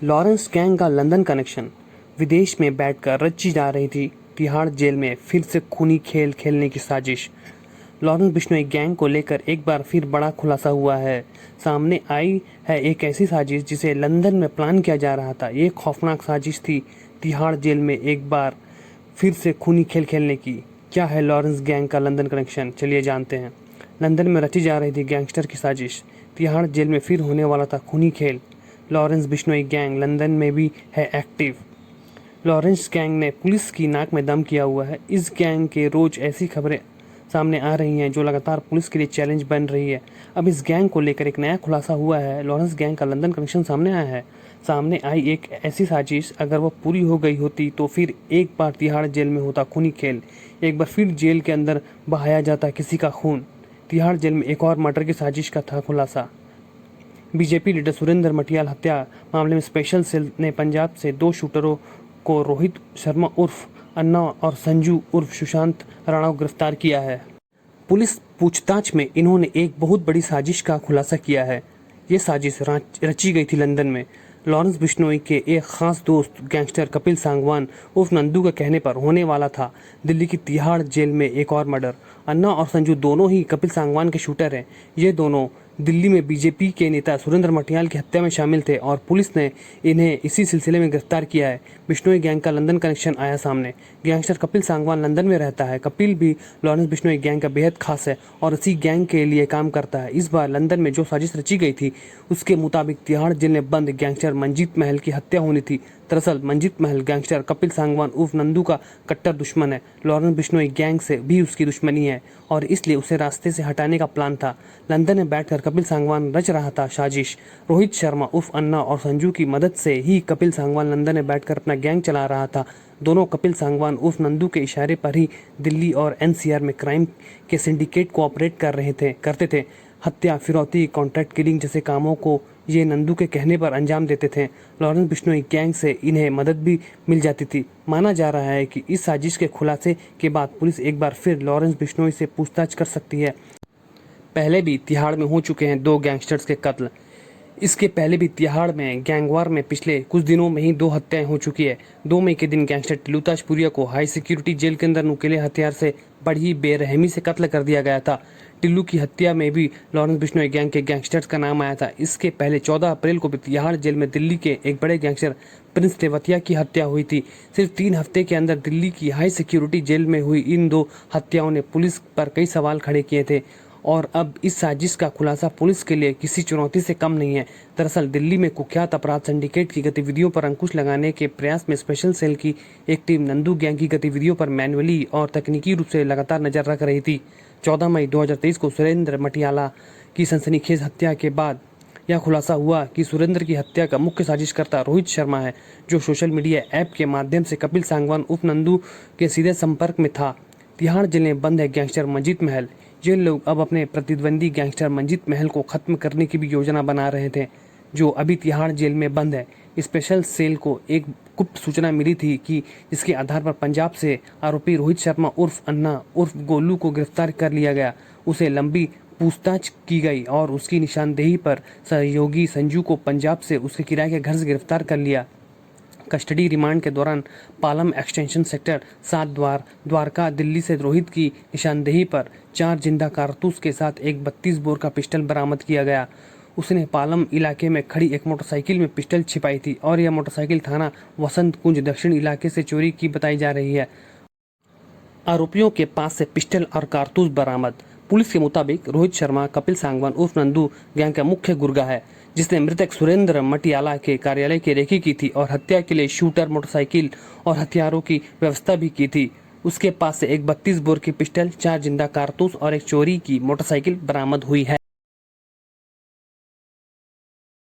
Lawrence gang का London connection. विदेश में बैठकर रची जा रही थी तिहाड़ जेल में फिर से खूनी खेल खेलने की साजिश। लॉरेंस बिश्नोई गैंग को लेकर एक बार फिर बड़ा खुलासा हुआ है। सामने आई है एक ऐसी साजिश जिसे लंदन में प्लान किया जा रहा था। ये खौफनाक साजिश थी तिहाड़ जेल में एक बार फिर से खूनी खेल खेलने की। क्या है लॉरेंस गैंग का लंदन कनेक्शन, चलिए जानते हैं। लंदन में रची जा रही थी गैंगस्टर की साजिश। तिहाड़ जेल में फिर होने वाला था खूनी खेल। लॉरेंस बिश्नोई गैंग लंदन में भी है एक्टिव। लॉरेंस गैंग ने पुलिस की नाक में दम किया हुआ है। इस गैंग के रोज ऐसी खबरें सामने आ रही हैं जो लगातार पुलिस के लिए चैलेंज बन रही है। अब इस गैंग को लेकर एक नया खुलासा हुआ है। लॉरेंस गैंग का लंदन कनेक्शन सामने आया है। सामने आई एक ऐसी साजिश, अगर वो पूरी हो गई होती तो फिर एक बार तिहाड़ जेल में होता खूनी खेल। एक बार फिर जेल के अंदर बहाया जाता किसी का खून। तिहाड़ जेल में एक और मर्डर की साजिश का था खुलासा। बीजेपी लीडर सुरेंद्र मटियाल हत्या मामले में स्पेशल सेल ने पंजाब से 2 शूटरों को रोहित शर्मा उर्फ अन्ना और संजू उर्फ सुशांत राणा को गिरफ्तार किया है। पुलिस पूछताछ में इन्होंने एक बहुत बड़ी साजिश का खुलासा किया है। ये साजिश रची गई थी लंदन में। लॉरेंस बिश्नोई के एक खास दोस्त गैंगस्टर कपिल सांगवान उर्फ नंदू के कहने पर होने वाला था दिल्ली की तिहाड़ जेल में एक और मर्डर। अन्ना और संजू दोनों ही कपिल सांगवान के शूटर हैं। ये दोनों दिल्ली में बीजेपी के नेता सुरेंद्र मटियाल की हत्या में शामिल थे और पुलिस ने इन्हें इसी सिलसिले में गिरफ्तार किया है। बिश्नोई गैंग का लंदन कनेक्शन आया सामने। गैंगस्टर कपिल सांगवान लंदन में रहता है। कपिल भी लॉरेंस बिश्नोई गैंग का बेहद खास है और इसी गैंग के लिए काम करता है। इस बार लंदन में जो साजिश रची गई थी उसके मुताबिक तिहाड़ जेल में बंद गैंगस्टर मंजीत महल की हत्या होनी थी। दरअसल मंजीत महल गैंगस्टर कपिल सांगवान उर्फ नंदू का कट्टर दुश्मन है। लॉरेंस बिश्नोई गैंग से भी उसकी दुश्मनी है और इसलिए उसे रास्ते से हटाने का प्लान था। लंदन में बैठकर कपिल सांगवान रच रहा था साजिश। रोहित शर्मा उर्फ अन्ना और संजू की मदद से ही कपिल सांगवान लंदन में बैठकर अपना गैंग चला रहा था। दोनों कपिल सांगवान उर्फ नंदू के इशारे पर ही दिल्ली और एनसीआर में क्राइम के सिंडिकेट को ऑपरेट करते थे। हत्या, फिरौती, कॉन्ट्रैक्ट किलिंग जैसे कामों को ये नंदू के कहने पर अंजाम देते थे। लॉरेंस बिश्नोई गैंग से इन्हें मदद भी मिल जाती थी। माना जा रहा है कि इस साजिश के खुलासे के बाद पुलिस एक बार फिर लॉरेंस बिश्नोई से पूछताछ कर सकती है। पहले भी तिहाड़ में हो चुके हैं 2 गैंगस्टर्स के कत्ल। इसके पहले भी तिहाड़ में गैंगवार में पिछले कुछ दिनों में ही 2 हत्याएं हो चुकी है। 2 मई के दिन गैंगस्टर टिल्लू ताजपुरिया को हाई सिक्योरिटी जेल के अंदर नुकीले हथियार से बड़ी बेरहमी से कत्ल कर दिया गया था। टिल्लू की हत्या में भी लॉरेंस बिश्नोई गैंग के गैंगस्टर्स का नाम आया था। इसके पहले 14 अप्रैल को भी तिहाड़ जेल में दिल्ली के एक बड़े गैंगस्टर प्रिंस तेवतिया की हत्या हुई थी। सिर्फ 3 हफ्ते के अंदर दिल्ली की हाई सिक्योरिटी जेल में हुई इन 2 हत्याओं ने पुलिस पर कई सवाल खड़े किए थे और अब इस साजिश का खुलासा पुलिस के लिए किसी चुनौती से कम नहीं है। दरअसल दिल्ली में कुख्यात अपराध सिंडिकेट की गतिविधियों पर अंकुश लगाने के प्रयास में स्पेशल सेल की एक टीम नंदू गैंग की गतिविधियों पर मैनुअली और तकनीकी रूप से लगातार नजर रख रही थी। 14 मई 2023 को सुरेंद्र मटियाला की सनसनीखेज हत्या के बाद यह खुलासा हुआ कि सुरेंद्र की हत्या का मुख्य साजिशकर्ता रोहित शर्मा है, जो सोशल मीडिया ऐप के माध्यम से कपिल सांगवान उर्फ नंदू के सीधे संपर्क में था। तिहाड़ जेल में बंद है गैंगस्टर मंजीत महल। ये लोग अब अपने प्रतिद्वंदी गैंगस्टर मंजीत महल को खत्म करने की भी योजना बना रहे थे, जो अभी तिहाड़ जेल में बंद है। स्पेशल सेल को एक गुप्त सूचना मिली थी कि जिसके आधार पर पंजाब से आरोपी रोहित शर्मा उर्फ अन्ना उर्फ गोलू को गिरफ्तार कर लिया गया। उसे लंबी पूछताछ की गई और उसकी निशानदेही पर सहयोगी संजू को पंजाब से उसके किराए के घर से गिरफ्तार कर लिया। कस्टडी रिमांड के दौरान पालम एक्सटेंशन सेक्टर 7 द्वारका दिल्ली से रोहित की निशानदेही पर 4 जिंदा कारतूस के साथ एक 32 बोर का पिस्टल बरामद किया गया। उसने पालम इलाके में खड़ी एक मोटरसाइकिल में पिस्टल छिपाई थी और यह मोटरसाइकिल थाना वसंत कुंज दक्षिण इलाके से चोरी की बताई जा रही है। आरोपियों के पास से पिस्टल और कारतूस बरामद। पुलिस के मुताबिक रोहित शर्मा कपिल सांगवान उर्फ नंदू गैंग का मुख्य गुर्गा है, जिसने मृतक सुरेंद्र मटियाला के कार्यालय की रेकी की थी और हत्या के लिए शूटर, मोटरसाइकिल और हथियारों की व्यवस्था भी की थी। उसके पास से एक 32 बोर की पिस्टल, 4 जिंदा कारतूस और एक चोरी की मोटरसाइकिल बरामद हुई है।